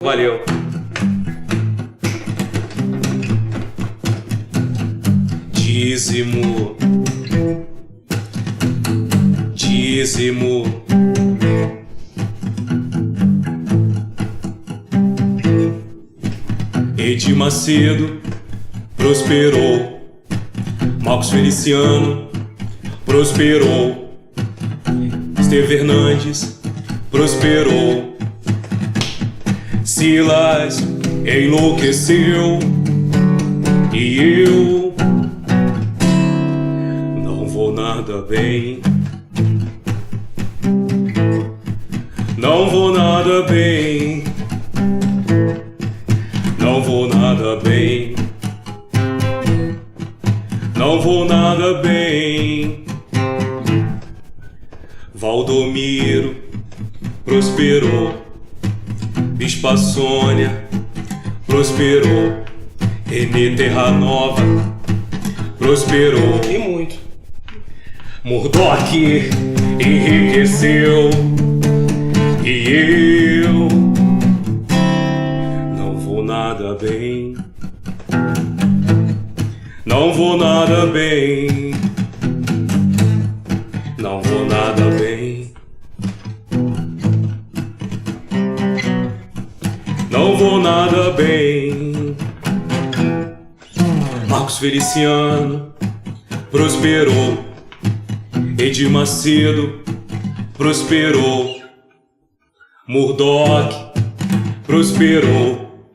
Valeu. Dízimo, dízimo. Edir Macedo prosperou, Marcos Feliciano prosperou, Esteve Hernandes prosperou, Silas enlouqueceu e eu não vou nada bem. Não vou nada bem. Não vou nada bem. Não vou nada bem. Valdomiro prosperou, Bispa Sônia prosperou, Renê Terra Nova prosperou e muito. Murdoch enriqueceu e eu não vou nada bem. Não vou nada bem. Não vou nada bem. Não vou nada bem. Marcos Feliciano prosperou, Edir Macedo prosperou, Murdoch prosperou,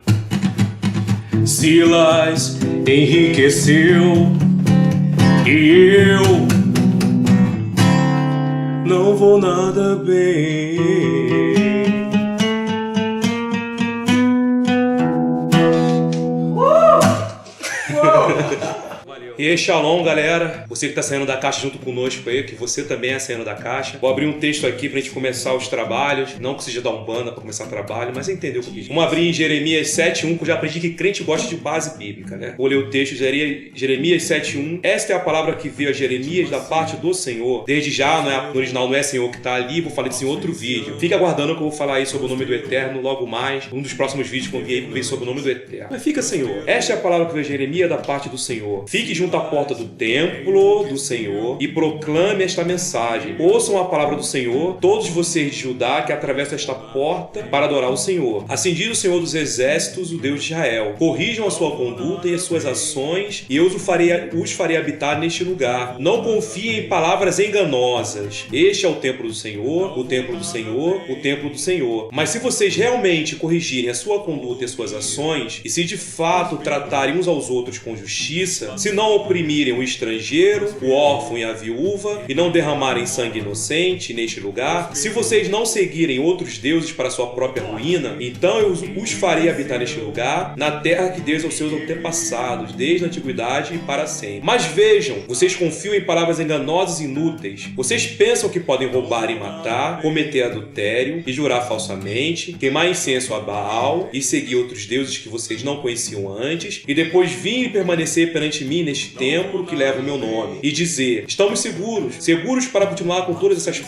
Silas enriqueceu e eu não vou nada bem. E aí, shalom, galera. Você que tá saindo da caixa junto conosco aí, que você também é saindo da caixa. Vou abrir um texto aqui pra gente começar os trabalhos. Não que seja da Umbanda pra começar o trabalho, mas entendeu o que diz. Vamos abrir em Jeremias 7:1, que eu já aprendi que crente gosta de base bíblica, né? Vou ler o texto, Jeremias 7:1. Esta é a palavra que veio a Jeremias da parte do Senhor. Desde já, no original não é Senhor que tá ali, vou falar disso em outro vídeo. Fica aguardando que eu vou falar aí sobre o nome do Eterno logo mais. Um dos próximos vídeos que eu vi aí ver sobre o nome do Eterno. Mas fica, Senhor. Esta é a palavra que veio a Jeremias da parte do Senhor. Fique junto à porta do templo do Senhor e proclame esta mensagem. Ouçam a palavra do Senhor, todos vocês de Judá que atravessam esta porta para adorar o Senhor. Assim diz o Senhor dos Exércitos, o Deus de Israel. Corrijam a sua conduta e as suas ações e eu os farei habitar neste lugar. Não confiem em palavras enganosas. Este é o templo do Senhor, o templo do Senhor, o templo do Senhor. Mas se vocês realmente corrigirem a sua conduta e as suas ações, e se de fato tratarem uns aos outros com justiça, se não oprimirem o estrangeiro, o órfão e a viúva, e não derramarem sangue inocente neste lugar, se vocês não seguirem outros deuses para sua própria ruína, então eu os farei habitar neste lugar, na terra que Deus aos seus antepassados, desde a antiguidade e para sempre. Mas vejam, vocês confiam em palavras enganosas e inúteis. Vocês pensam que podem roubar e matar, cometer adultério e jurar falsamente, queimar incenso a Baal e seguir outros deuses que vocês não conheciam antes, e depois vir e permanecer perante mim neste templo que leva o meu nome, e dizer: estamos seguros para continuar com todas essas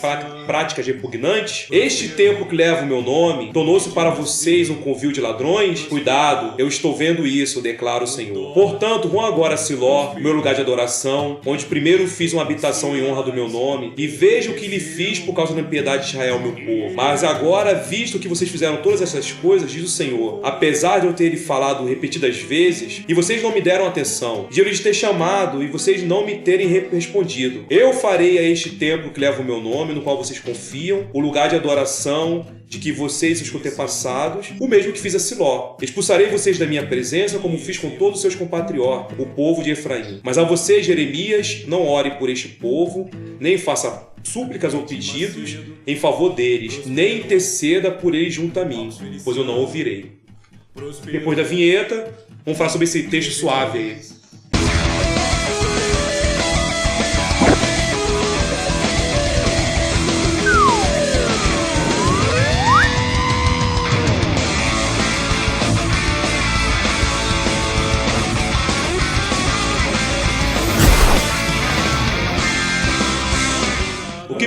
práticas repugnantes? Este templo que leva o meu nome tornou-se para vocês um covil de ladrões? Cuidado, eu estou vendo isso, declara o Senhor. Portanto, vão agora a Siló, meu lugar de adoração, onde primeiro fiz uma habitação em honra do meu nome, e veja o que lhe fiz por causa da impiedade de Israel, meu povo. Mas agora, visto que vocês fizeram todas essas coisas, diz o Senhor, apesar de eu ter lhe falado repetidas vezes, e vocês não me deram atenção, de eu lhes ter chamado e vocês não me terem respondido, eu farei a este templo que leva o meu nome, no qual vocês confiam, o lugar de adoração de que vocês e seus antepassados, o mesmo que fiz a Siló. Expulsarei vocês da minha presença, como fiz com todos os seus compatriotas, o povo de Efraim. Mas a você, Jeremias, não ore por este povo, nem faça súplicas ou pedidos em favor deles, nem interceda por eles junto a mim, pois eu não ouvirei. Depois da vinheta, vamos falar sobre esse texto suave aí.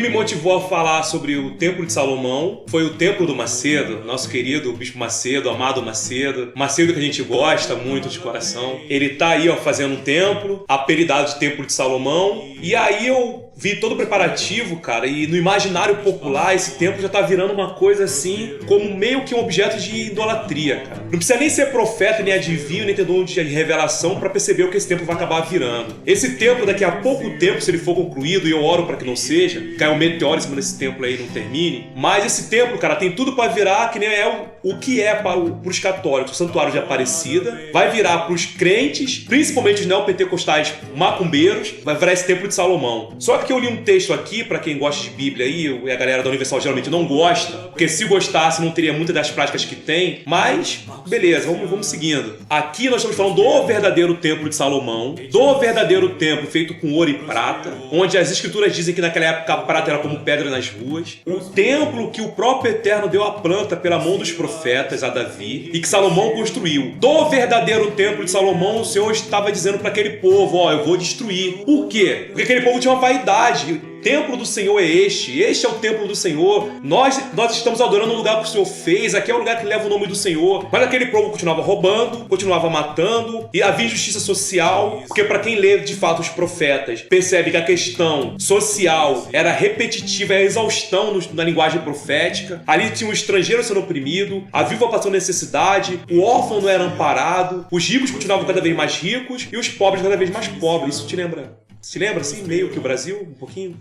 me motivou a falar sobre o Templo de Salomão foi o Templo do Macedo, nosso querido Bispo Macedo, amado Macedo. Macedo que a gente gosta muito de coração. Ele tá aí, ó, fazendo um templo, apelidado de Templo de Salomão. E aí eu vi todo o preparativo, cara, e no imaginário popular esse templo já tá virando uma coisa assim, como meio que um objeto de idolatria, cara. Não precisa nem ser profeta, nem adivinho, nem ter dom de revelação pra perceber o que esse templo vai acabar virando. Esse templo, daqui a pouco tempo, se ele for concluído, e eu oro pra que não seja, cai um meteoro em cima desse templo aí e não termine, mas esse templo, cara, tem tudo pra virar que nem é o que é para os católicos, o Santuário de Aparecida, vai virar pros crentes, principalmente os neopentecostais macumbeiros, vai virar esse Templo de Salomão. Só que eu li um texto aqui, pra quem gosta de Bíblia aí, e a galera da Universal geralmente não gosta, porque se gostasse não teria muitas das práticas que tem, mas beleza, vamos seguindo. Aqui nós estamos falando do verdadeiro Templo de Salomão, do verdadeiro templo feito com ouro e prata, onde as escrituras dizem que naquela época a prata era como pedra nas ruas, o templo que o próprio Eterno deu a planta pela mão dos profetas a Davi e que Salomão construiu. Do verdadeiro Templo de Salomão, o Senhor estava dizendo para aquele povo, ó, eu vou destruir. Por quê? Porque aquele povo tinha uma vaidade. O templo do Senhor é este é o templo do Senhor. Nós estamos adorando o lugar que o Senhor fez, aqui é o lugar que leva o nome do Senhor. Mas aquele povo continuava roubando, continuava matando, e havia injustiça social, porque para quem lê de fato os profetas, percebe que a questão social era repetitiva, era exaustão na linguagem profética. Ali tinha um estrangeiro sendo oprimido, a viúva passando necessidade, o órfão não era amparado, os ricos continuavam cada vez mais ricos e os pobres cada vez mais pobres. Isso te lembra? Se lembra, assim, meio que o Brasil? Um pouquinho?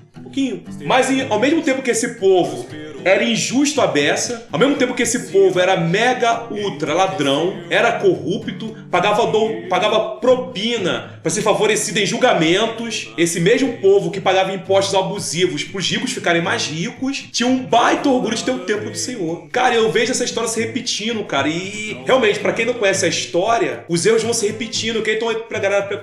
Mas ao mesmo tempo que esse povo era injusto à beça, ao mesmo tempo que esse povo era mega ultra ladrão, era corrupto, pagava propina para ser favorecido em julgamentos, esse mesmo povo que pagava impostos abusivos para os ricos ficarem mais ricos, tinha um baita orgulho de ter o templo do Senhor. Cara, eu vejo essa história se repetindo, cara, e realmente, para quem não conhece a história, os erros vão se repetindo. Quem estão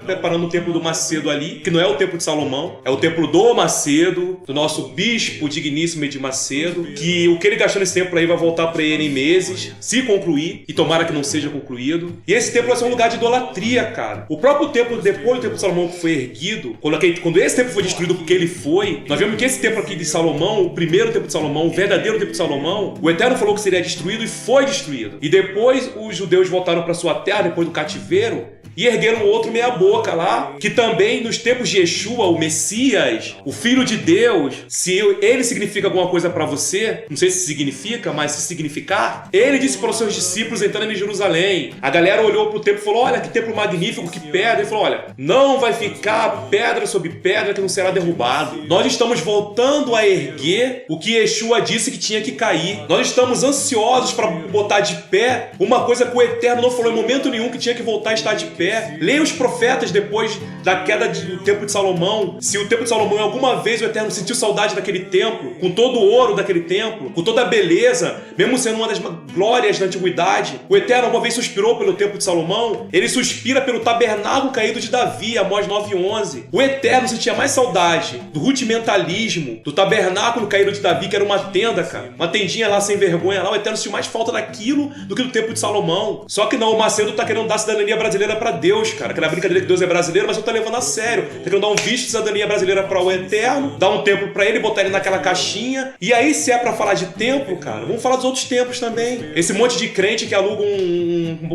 preparando o templo do Macedo ali, que não é o templo de Salomão, é o templo do Macedo, do nosso bispo digníssimo Edir Macedo, que o que ele gastou nesse templo aí vai voltar para ele em meses, se concluir, e tomara que não seja concluído. E esse templo vai ser um lugar de idolatria, cara. O próprio templo, depois do templo de Salomão que foi erguido, quando esse templo foi destruído porque ele foi, nós vemos que esse templo aqui de Salomão, o primeiro templo de Salomão, o verdadeiro templo de Salomão, o Eterno falou que seria destruído e foi destruído. E depois os judeus voltaram para sua terra, depois do cativeiro, e ergueram outro meia boca lá, que também nos tempos de Yeshua, o Messias, o Filho de Deus, se ele significa alguma coisa para você, não sei se significa, mas se significar, ele disse para os seus discípulos entrando em Jerusalém. A galera olhou pro templo e falou, olha que templo magnífico, que pedra. Ele falou, olha, não vai ficar pedra sobre pedra que não será derrubado. Nós estamos voltando a erguer o que Yeshua disse que tinha que cair. Nós estamos ansiosos para botar de pé uma coisa que o Eterno não falou em momento nenhum que tinha que voltar a estar de pé. Leia os profetas depois da queda do Templo de Salomão. Se o Templo de Salomão, alguma vez o Eterno sentiu saudade daquele templo, com todo o ouro daquele templo, com toda a beleza, mesmo sendo uma das glórias da antiguidade, o Eterno alguma vez suspirou pelo Templo de Salomão, ele suspira pelo tabernáculo caído de Davi, Amós 9:11. O Eterno sentia mais saudade do rudimentalismo, do tabernáculo caído de Davi, que era uma tenda, cara, uma tendinha lá sem vergonha lá. O Eterno sentiu mais falta daquilo do que do Templo de Salomão. Só que não, o Macedo tá querendo dar cidadania brasileira pra Deus, cara. Aquela brincadeira que Deus é brasileiro, mas não tá levando a sério. Tá querendo dar um visto de cidadania brasileira para o Eterno, dar um templo pra ele, botar ele naquela caixinha. E aí, se é pra falar de templo, cara, vamos falar dos outros templos também. Esse monte de crente que aluga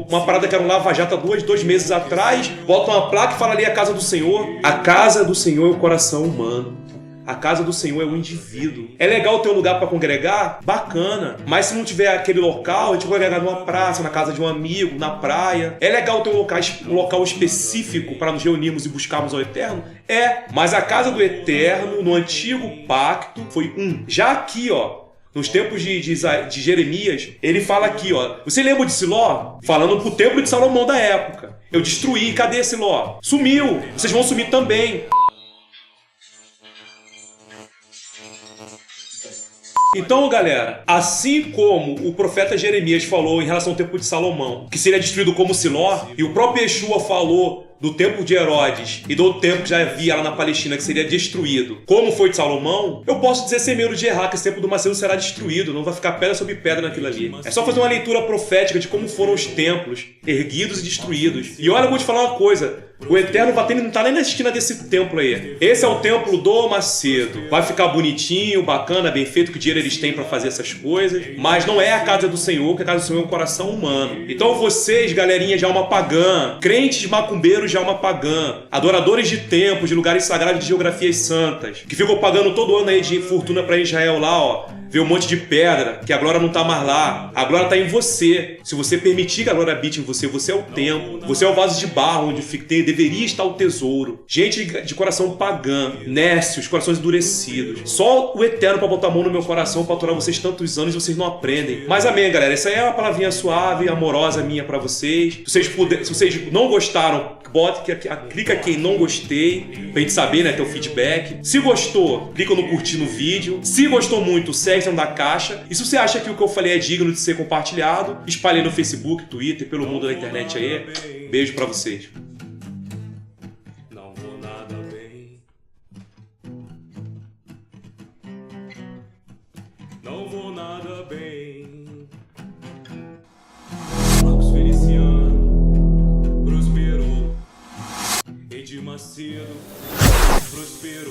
uma parada que era um lava-jato há 2 meses atrás, bota uma placa e fala ali a casa do Senhor. A casa do Senhor é o coração humano. A casa do Senhor é o indivíduo. É legal ter um lugar para congregar? Bacana. Mas se não tiver aquele local, a gente vai congregar numa praça, na casa de um amigo, na praia. É legal ter um local específico para nos reunirmos e buscarmos ao Eterno? É. Mas a casa do Eterno, no antigo pacto, foi um. Já aqui, ó, nos tempos de Jeremias, ele fala aqui, ó. Você lembra de Siló? Falando pro templo de Salomão da época. Eu destruí. Cadê Siló? Sumiu. Vocês vão sumir também. Então, galera, assim como o profeta Jeremias falou em relação ao templo de Salomão, que seria destruído como Siló, e o próprio Yeshua falou do templo de Herodes e do templo que já havia lá na Palestina que seria destruído, como foi de Salomão, eu posso dizer sem medo de errar que esse templo do Macedão será destruído, não vai ficar pedra sobre pedra naquilo ali. É só fazer uma leitura profética de como foram os templos erguidos e destruídos. E olha, eu vou te falar uma coisa, o Eterno não tá nem na esquina desse templo aí. Esse é o templo do Macedo. Vai ficar bonitinho, bacana, bem feito, que dinheiro eles têm pra fazer essas coisas, mas não é a casa do Senhor, porque a casa do Senhor é um coração humano. Então vocês, galerinha de alma pagã, crentes macumbeiros de alma pagã, adoradores de templos, de lugares sagrados, de geografias santas, que ficam pagando todo ano aí de fortuna pra Israel lá, ó, ver um monte de pedra, que a glória não tá mais lá. A glória tá em você. Se você permitir que a glória habite em você, você é o templo. Você é o vaso de barro onde deveria estar o tesouro. Gente de coração pagã, nécios, corações endurecidos. Só o Eterno pra botar a mão no meu coração pra aturar vocês tantos anos e vocês não aprendem. Mas amém, galera. Essa aí é uma palavrinha suave, amorosa minha pra vocês. Se vocês não gostaram, clica aqui em não gostei, pra gente saber, né, ter o feedback. Se gostou, clica no curtir no vídeo. Se gostou muito, segue dentro da caixa. E se você acha que o que eu falei é digno de ser compartilhado, espalhe no Facebook, Twitter, pelo mundo da internet aí. Beijo pra vocês. Não vou nada bem. Não vou nada bem. Marcos Feliciano prosperou. Edir Macedo prosperou.